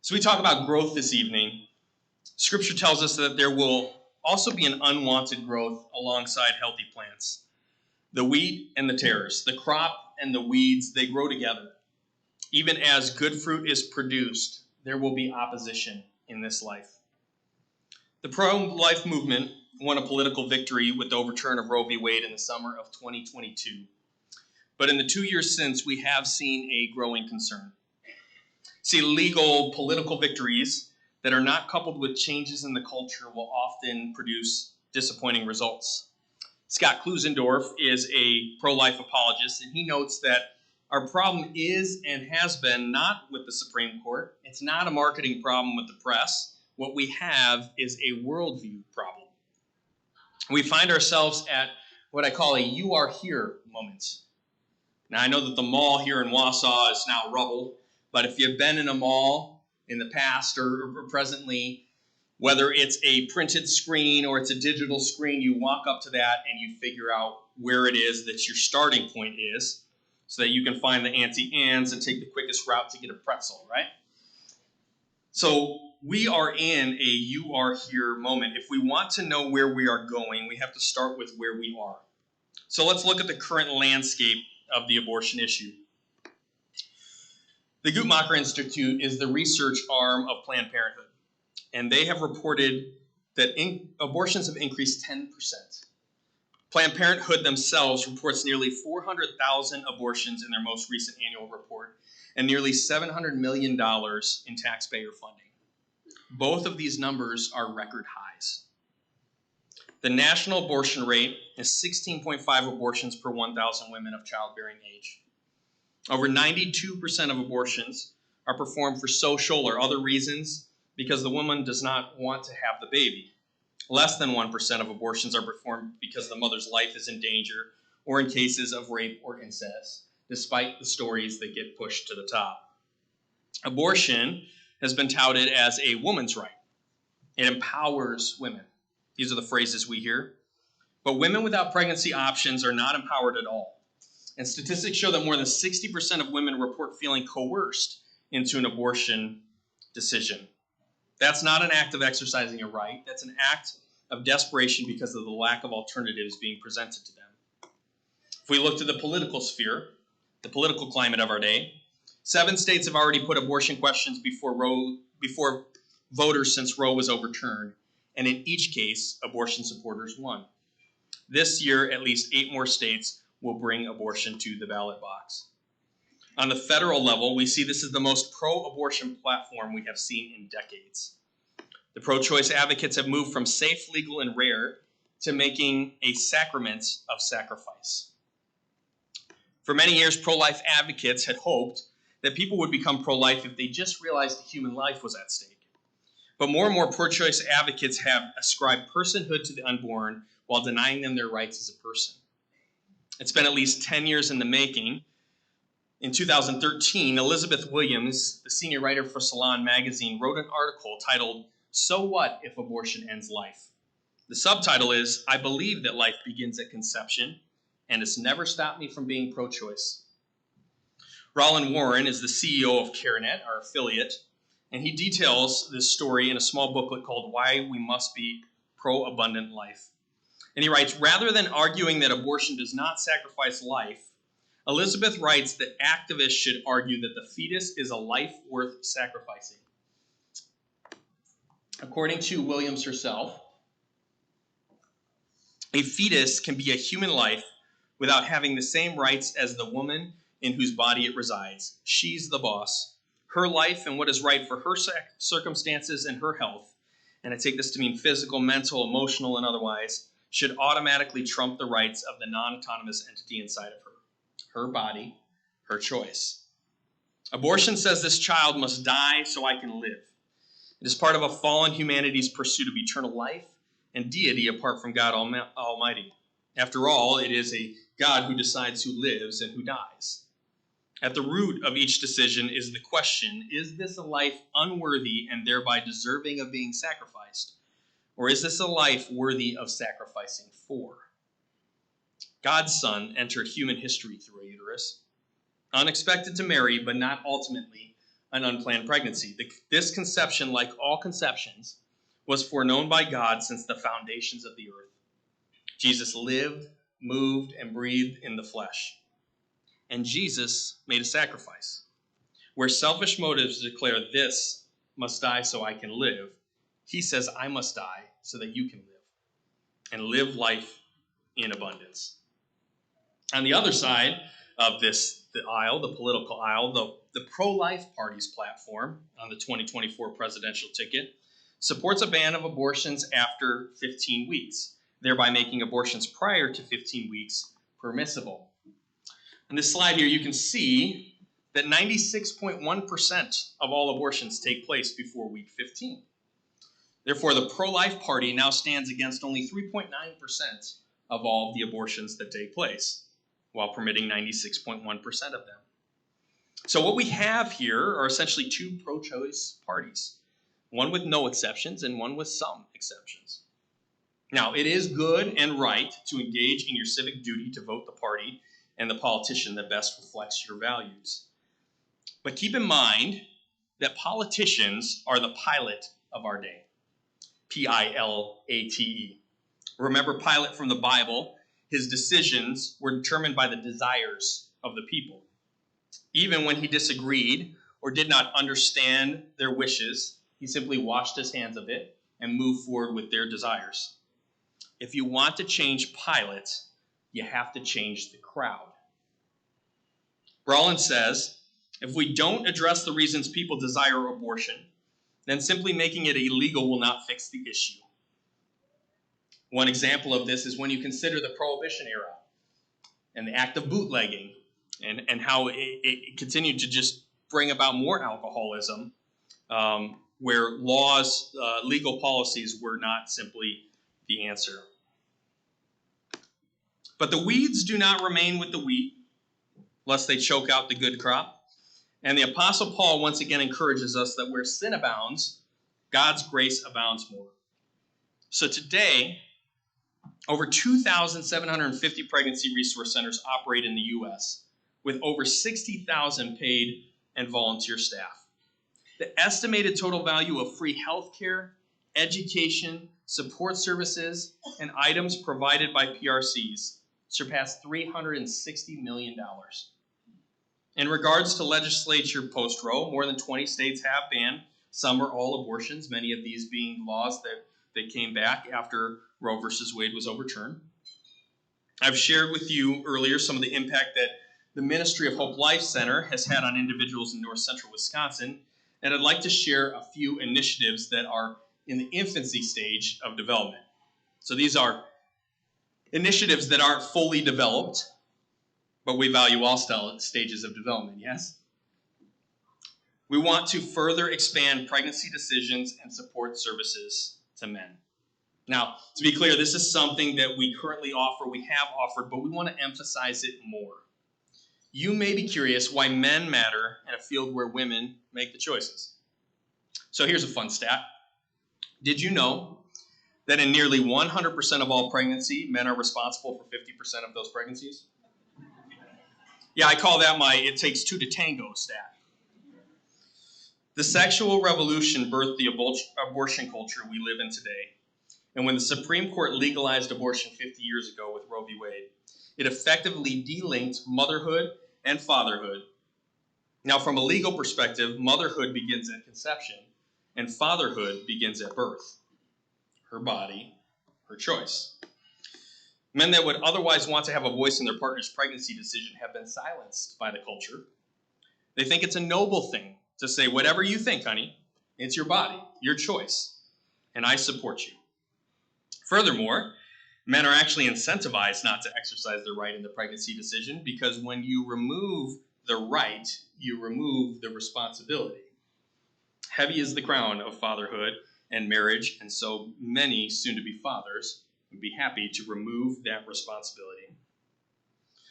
So we talk about growth this evening. Scripture tells us that there will also be an unwanted growth alongside healthy plants. The wheat and the tares, the crop and the weeds, they grow together. Even as good fruit is produced, there will be opposition in this life. The pro-life movement won a political victory with the overturn of Roe v. Wade in the summer of 2022. But in the 2 years since, we have seen a growing concern. See, legal political victories that are not coupled with changes in the culture will often produce disappointing results. Scott Klusendorf is a pro-life apologist, and he notes that our problem is and has been not with the Supreme Court. It's not a marketing problem with the press. What we have is a worldview problem. We find ourselves at what I call a "you are here" moment. Now, I know that the mall here in Wausau is now rubble, but if you've been in a mall in the past or presently, whether it's a printed screen or it's a digital screen, you walk up to that and you figure out where it is that your starting point is so that you can find the Auntie Anne's and take the quickest route to get a pretzel, right? So we are in a "you are here" moment. If we want to know where we are going, we have to start with where we are. So let's look at the current landscape of the abortion issue. The Guttmacher Institute is the research arm of Planned Parenthood, and they have reported that abortions have increased 10%. Planned Parenthood themselves reports nearly 400,000 abortions in their most recent annual report and nearly $700 million in taxpayer funding. Both of these numbers are record highs. The national abortion rate is 16.5 abortions per 1,000 women of childbearing age. Over 92% of abortions are performed for social or other reasons because the woman does not want to have the baby. Less than 1% of abortions are performed because the mother's life is in danger or in cases of rape or incest, despite the stories that get pushed to the top. Abortion has been touted as a woman's right. It empowers women. These are the phrases we hear. But women without pregnancy options are not empowered at all. And statistics show that more than 60% of women report feeling coerced into an abortion decision. That's not an act of exercising a right. That's an act of desperation because of the lack of alternatives being presented to them. If we look to the political sphere, the political climate of our day, 7 states have already put abortion questions before voters since Roe was overturned, and in each case, abortion supporters won. This year, at least 8 more states will bring abortion to the ballot box. On the federal level, we see this is the most pro-abortion platform we have seen in decades. The pro-choice advocates have moved from safe, legal, and rare to making a sacrament of sacrifice. For many years, pro-life advocates had hoped that people would become pro-life if they just realized that human life was at stake. But more and more pro-choice advocates have ascribed personhood to the unborn while denying them their rights as a person. It's been at least 10 years in the making. In 2013, Elizabeth Williams, the senior writer for Salon magazine, wrote an article titled, "So What If Abortion Ends Life?" The subtitle is, "I believe that life begins at conception, and it's never stopped me from being pro-choice." Roland Warren is the CEO of CareNet, our affiliate, and he details this story in a small booklet called "Why We Must Be Pro-Abundant Life." And he writes, rather than arguing that abortion does not sacrifice life, Elizabeth writes that activists should argue that the fetus is a life worth sacrificing. According to Williams herself, a fetus can be a human life without having the same rights as the woman in whose body it resides. She's the boss. Her life and what is right for her circumstances and her health, and I take this to mean physical, mental, emotional, and otherwise, should automatically trump the rights of the non-autonomous entity inside of her. Her body, her choice. Abortion says this child must die so I can live. It is part of a fallen humanity's pursuit of eternal life and deity apart from God Almighty. After all, it is a God who decides who lives and who dies. At the root of each decision is the question, is this a life unworthy and thereby deserving of being sacrificed? Or is this a life worthy of sacrificing for? God's Son entered human history through a uterus, unexpected to Mary, but not ultimately an unplanned pregnancy. This conception, like all conceptions, was foreknown by God since the foundations of the earth. Jesus lived, moved, and breathed in the flesh. And Jesus made a sacrifice. Where selfish motives declare this must die so I can live, he says I must die so that you can live and live life in abundance. On the other side of the aisle, the political aisle, the pro-life party's platform on the 2024 presidential ticket supports a ban of abortions after 15 weeks, thereby making abortions prior to 15 weeks permissible. On this slide here, you can see that 96.1% of all abortions take place before week 15. Therefore, the pro-life party now stands against only 3.9% of all of the abortions that take place, while permitting 96.1% of them. So what we have here are essentially two pro-choice parties, one with no exceptions and one with some exceptions. Now, it is good and right to engage in your civic duty to vote the party and the politician that best reflects your values. But keep in mind that politicians are the Pilate of our day. Pilate. Remember Pilate from the Bible? His decisions were determined by the desires of the people. Even when he disagreed or did not understand their wishes, he simply washed his hands of it and moved forward with their desires. If you want to change Pilate, you have to change the crowd. Rollins says, if we don't address the reasons people desire abortion, then simply making it illegal will not fix the issue. One example of this is when you consider the Prohibition era and the act of bootlegging and how it continued to just bring about more alcoholism, where laws, legal policies were not simply the answer. But the weeds do not remain with the wheat, lest they choke out the good crop. And the Apostle Paul once again encourages us that where sin abounds, God's grace abounds more. So today, over 2,750 pregnancy resource centers operate in the U.S., with over 60,000 paid and volunteer staff. The estimated total value of free health care, education, support services, and items provided by PRCs surpassed $360 million. In regards to legislature post-Roe, more than 20 states have banned some or all abortions, many of these being laws that came back after Roe versus Wade was overturned. I've shared with you earlier some of the impact that the Ministry of Hope Life Center has had on individuals in north central Wisconsin, and I'd like to share a few initiatives that are in the infancy stage of development. So these are initiatives that aren't fully developed, but we value all stages of development, yes? We want to further expand pregnancy decisions and support services to men. Now, to be clear, this is something that we currently offer, we have offered, but we want to emphasize it more. You may be curious why men matter in a field where women make the choices. So here's a fun stat. Did you know that in nearly 100% of all pregnancy, men are responsible for 50% of those pregnancies? Yeah, I call that my "it takes two to tango" stat. The sexual revolution birthed the abortion culture we live in today. And when the Supreme Court legalized abortion 50 years ago with Roe v. Wade, it effectively delinked motherhood and fatherhood. Now, from a legal perspective, motherhood begins at conception, and fatherhood begins at birth. Her body, her choice. Men that would otherwise want to have a voice in their partner's pregnancy decision have been silenced by the culture. They think it's a noble thing to say, whatever you think, honey, it's your body, your choice, and I support you. Furthermore, men are actually incentivized not to exercise their right in the pregnancy decision because when you remove the right, you remove the responsibility. Heavy is the crown of fatherhood and marriage, and so many soon-to-be fathers would be happy to remove that responsibility.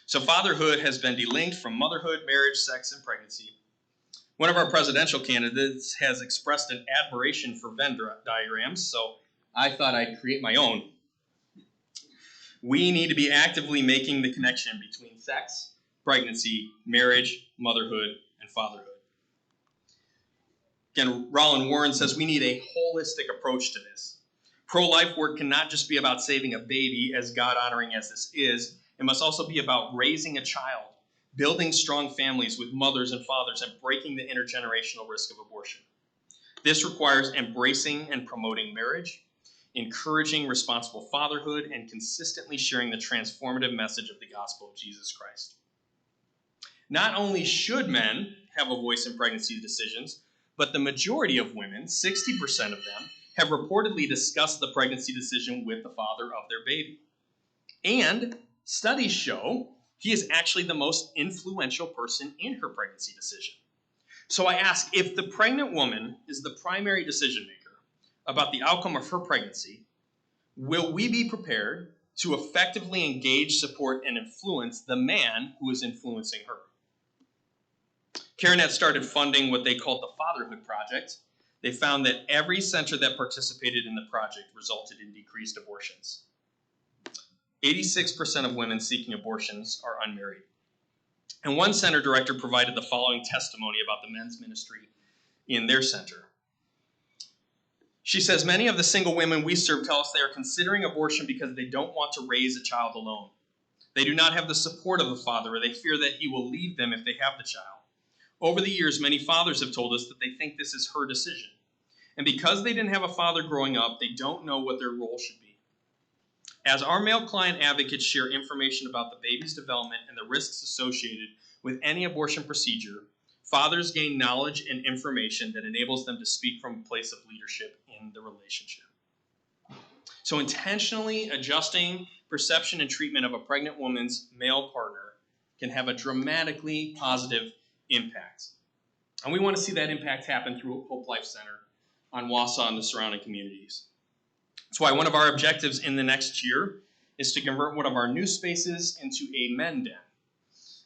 So fatherhood has been delinked from motherhood, marriage, sex, and pregnancy. One of our presidential candidates has expressed an admiration for Venn diagrams, so I thought I'd create my own. We need to be actively making the connection between sex, pregnancy, marriage, motherhood, and fatherhood. Again, Roland Warren says we need a holistic approach to this. Pro-life work cannot just be about saving a baby, as God-honoring as this is. It must also be about raising a child, building strong families with mothers and fathers, and breaking the intergenerational risk of abortion. This requires embracing and promoting marriage, encouraging responsible fatherhood, and consistently sharing the transformative message of the gospel of Jesus Christ. Not only should men have a voice in pregnancy decisions, but the majority of women, 60% of them, have reportedly discussed the pregnancy decision with the father of their baby. And studies show he is actually the most influential person in her pregnancy decision. So I ask, if the pregnant woman is the primary decision maker about the outcome of her pregnancy, will we be prepared to effectively engage, support, and influence the man who is influencing her? CareNet started funding what they called the Fatherhood Project. They found that every center that participated in the project resulted in decreased abortions. 86% of women seeking abortions are unmarried. And one center director provided the following testimony about the men's ministry in their center. She says, many of the single women we serve tell us they are considering abortion because they don't want to raise a child alone. They do not have the support of a father, or they fear that he will leave them if they have the child. Over the years, many fathers have told us that they think this is her decision. And because they didn't have a father growing up, they don't know what their role should be. As our male client advocates share information about the baby's development and the risks associated with any abortion procedure, fathers gain knowledge and information that enables them to speak from a place of leadership in the relationship. So intentionally adjusting perception and treatment of a pregnant woman's male partner can have a dramatically positive impact. And we want to see that impact happen through Hope Life Center on Wausau and the surrounding communities. That's why one of our objectives in the next year is to convert one of our new spaces into a men den,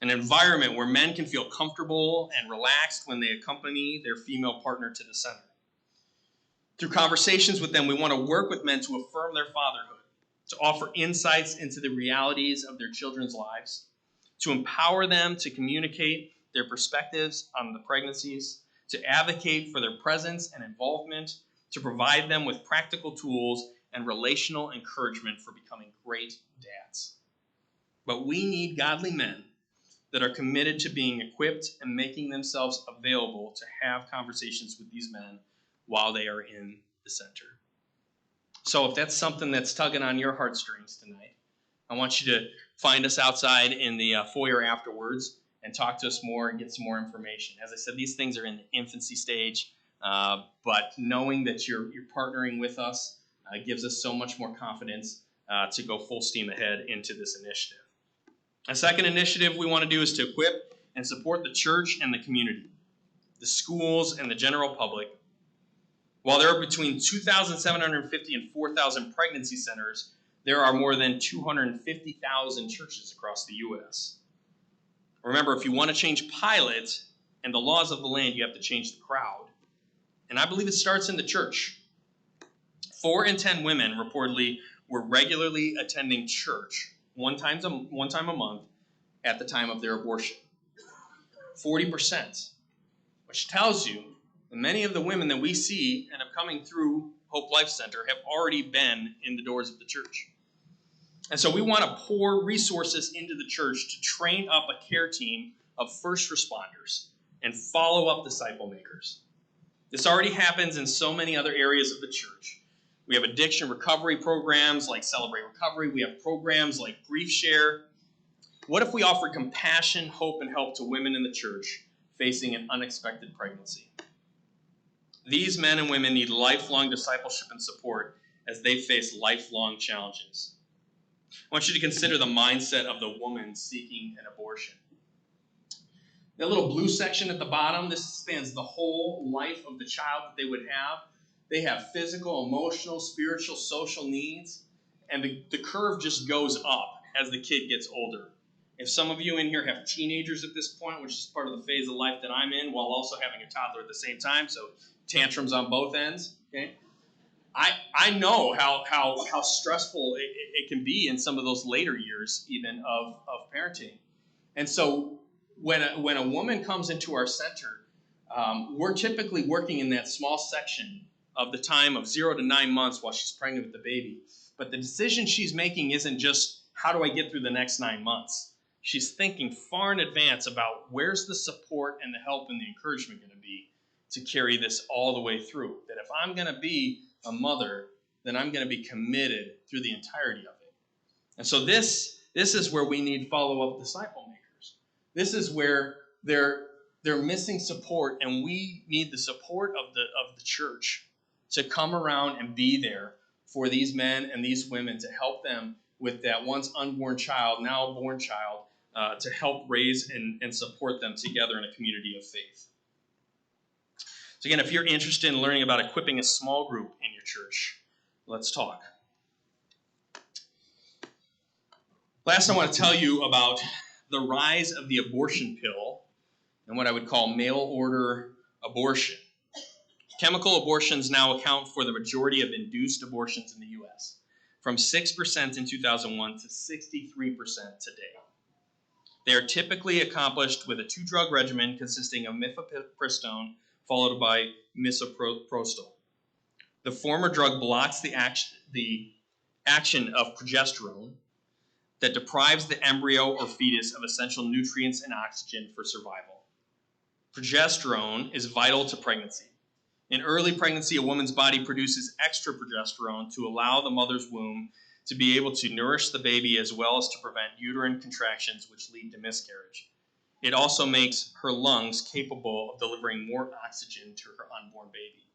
an environment where men can feel comfortable and relaxed when they accompany their female partner to the center. Through conversations with them, we want to work with men to affirm their fatherhood, to offer insights into the realities of their children's lives, to empower them to communicate their perspectives on the pregnancies, to advocate for their presence and involvement, to provide them with practical tools and relational encouragement for becoming great dads. But we need godly men that are committed to being equipped and making themselves available to have conversations with these men while they are in the center. So if that's something that's tugging on your heartstrings tonight, I want you to find us outside in the foyer afterwards and talk to us more and get some more information. As I said, these things are in the infancy stage, but knowing that you're partnering with us gives us so much more confidence to go full steam ahead into this initiative. A second initiative we want to do is to equip and support the church and the community, the schools and the general public. While there are between 2,750 and 4,000 pregnancy centers, there are more than 250,000 churches across the U.S. Remember, if you want to change pilot and the laws of the land, you have to change the crowd. And I believe it starts in the church. 4 in 10 women reportedly were regularly attending church one time a month at the time of their abortion. 40%, which tells you that many of the women that we see and are coming through Hope Life Center have already been in the doors of the church. And so we want to pour resources into the church to train up a care team of first responders and follow-up disciple makers. This already happens in so many other areas of the church. We have addiction recovery programs like Celebrate Recovery. We have programs like Grief Share. What if we offered compassion, hope, and help to women in the church facing an unexpected pregnancy? These men and women need lifelong discipleship and support as they face lifelong challenges. I want you to consider the mindset of the woman seeking an abortion. That little blue section at the bottom, this spans the whole life of the child that they would have. They have physical, emotional, spiritual, social needs, and the curve just goes up as the kid gets older. If some of you in here have teenagers at this point, which is part of the phase of life that I'm in, while also having a toddler at the same time, so tantrums on both ends, okay? I know how stressful it can be in some of those later years even of parenting. And so when a woman comes into our center, we're typically working in that small section of the time of 0 to 9 months while she's pregnant with the baby. But the decision she's making isn't just, how do I get through the next 9 months? She's thinking far in advance about where's the support and the help and the encouragement going to be to carry this all the way through. That if I'm going to be a mother, then I'm going to be committed through the entirety of it. And so this is where we need follow-up disciple makers. This is where they're missing support, and we need the support of the church to come around and be there for these men and these women to help them with that once unborn child, now born child, to help raise and support them together in a community of faith. So again, if you're interested in learning about equipping a small group in your church, let's talk. Last, I want to tell you about the rise of the abortion pill and what I would call mail-order abortion. Chemical abortions now account for the majority of induced abortions in the U.S., from 6% in 2001 to 63% today. They are typically accomplished with a 2-drug regimen consisting of mifepristone followed by misoprostol. The former drug blocks the action of progesterone that deprives the embryo or fetus of essential nutrients and oxygen for survival. Progesterone is vital to pregnancy. In early pregnancy, a woman's body produces extra progesterone to allow the mother's womb to be able to nourish the baby as well as to prevent uterine contractions which lead to miscarriage. It also makes her lungs capable of delivering more oxygen to her unborn baby.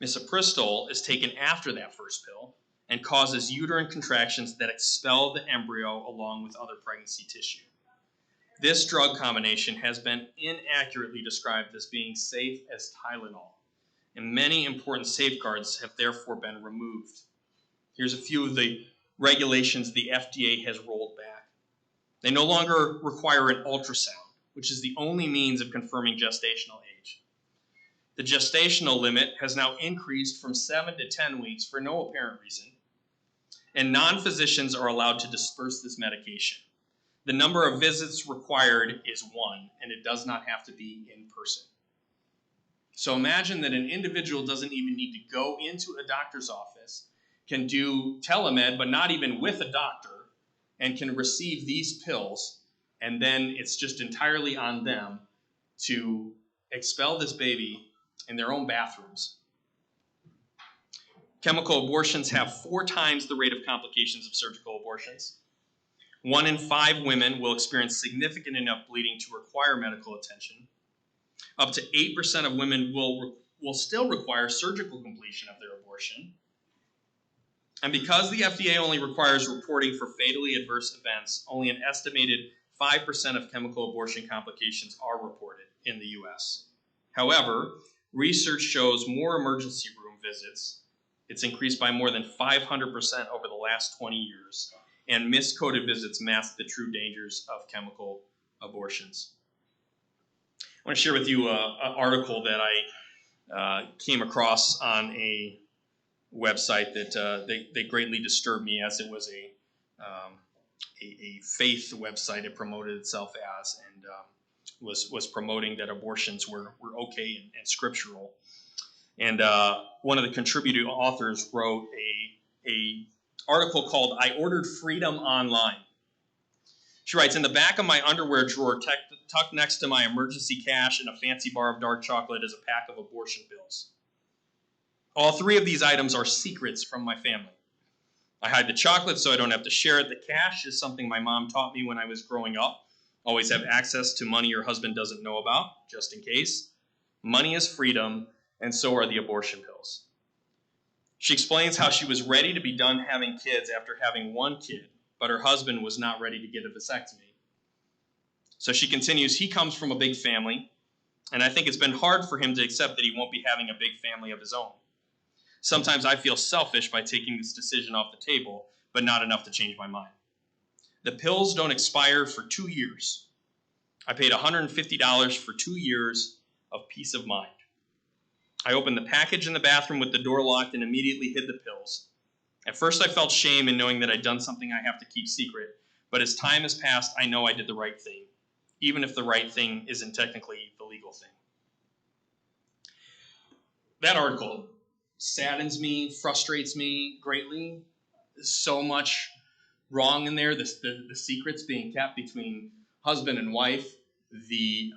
Misoprostol is taken after that first pill and causes uterine contractions that expel the embryo along with other pregnancy tissue. This drug combination has been inaccurately described as being safe as Tylenol, and many important safeguards have therefore been removed. Here's a few of the regulations the FDA has rolled back. They no longer require an ultrasound, which is the only means of confirming gestational age. The gestational limit has now increased from 7 to 10 weeks for no apparent reason, and non-physicians are allowed to disperse this medication. The number of visits required is 1, and it does not have to be in person. So imagine that an individual doesn't even need to go into a doctor's office, can do telemed, but not even with a doctor, and can receive these pills, and then it's just entirely on them to expel this baby in their own bathrooms. Chemical abortions have 4 times the rate of complications of surgical abortions. 1 in 5 women will experience significant enough bleeding to require medical attention. Up to 8% of women will still require surgical completion of their abortion. And because the FDA only requires reporting for fatally adverse events, only an estimated 5% of chemical abortion complications are reported in the U.S. However, research shows more emergency room visits. It's increased by more than 500% over the last 20 years, and miscoded visits mask the true dangers of chemical abortions. I want to share with you an article that I came across on a website that they greatly disturbed me, as it was a faith website it promoted itself as, and was promoting that abortions were okay and scriptural. And one of the contributing authors wrote a article called "I Ordered Freedom Online." She writes, "In the back of my underwear drawer, tucked next to my emergency cash and a fancy bar of dark chocolate, is a pack of abortion pills. All 3 of these items are secrets from my family. I hide the chocolate so I don't have to share it. The cash is something my mom taught me when I was growing up. Always have access to money your husband doesn't know about, just in case. Money is freedom, and so are the abortion pills." She explains how she was ready to be done having kids after having 1 kid, but her husband was not ready to get a vasectomy. So she continues, "He comes from a big family, and I think it's been hard for him to accept that he won't be having a big family of his own. Sometimes I feel selfish by taking this decision off the table, but not enough to change my mind. The pills don't expire for 2 years. I paid $150 for 2 years of peace of mind. I opened the package in the bathroom with the door locked and immediately hid the pills. At first I felt shame in knowing that I'd done something I have to keep secret, but as time has passed, I know I did the right thing, even if the right thing isn't technically the legal thing. that article saddens me, frustrates me greatly. So much wrong in there. The secrets being kept between husband and wife. The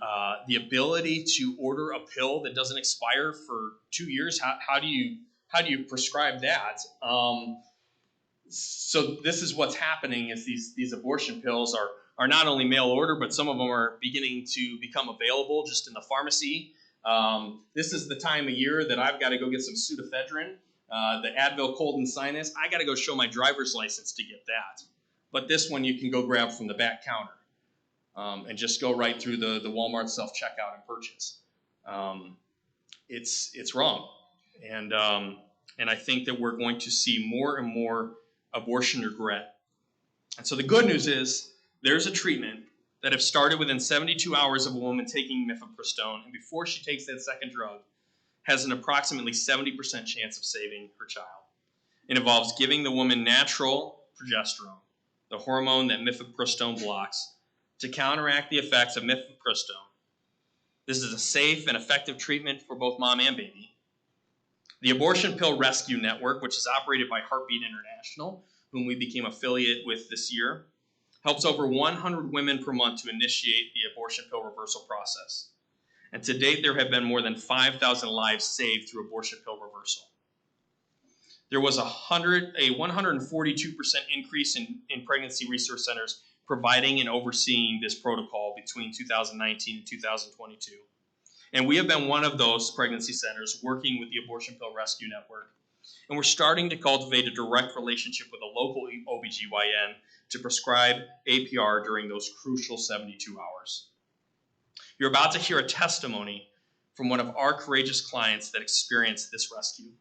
ability to order a pill that doesn't expire for 2 years. How do you prescribe that? So this is what's happening: is these abortion pills are not only mail order, but some of them are beginning to become available just in the pharmacy. This is the time of year that I've got to go get some pseudoephedrine, the Advil cold and sinus. I got to go show my driver's license to get that. But this one you can go grab from the back counter and just go right through the Walmart self-checkout and purchase. It's wrong. And I think that we're going to see more and more abortion regret. And so the good news is there's a treatment that if started within 72 hours of a woman taking mifepristone, and before she takes that second drug, has an approximately 70% chance of saving her child. It involves giving the woman natural progesterone, the hormone that mifepristone blocks, to counteract the effects of mifepristone. This is a safe and effective treatment for both mom and baby. The Abortion Pill Rescue Network, which is operated by Heartbeat International, whom we became affiliate with this year, helps over 100 women per month to initiate the abortion pill reversal process. And to date, there have been more than 5,000 lives saved through abortion pill reversal. There was a 142% increase in pregnancy resource centers providing and overseeing this protocol between 2019 and 2022. And we have been one of those pregnancy centers working with the Abortion Pill Rescue Network. And we're starting to cultivate a direct relationship with a local OBGYN to prescribe APR during those crucial 72 hours. You're about to hear a testimony from one of our courageous clients that experienced this rescue.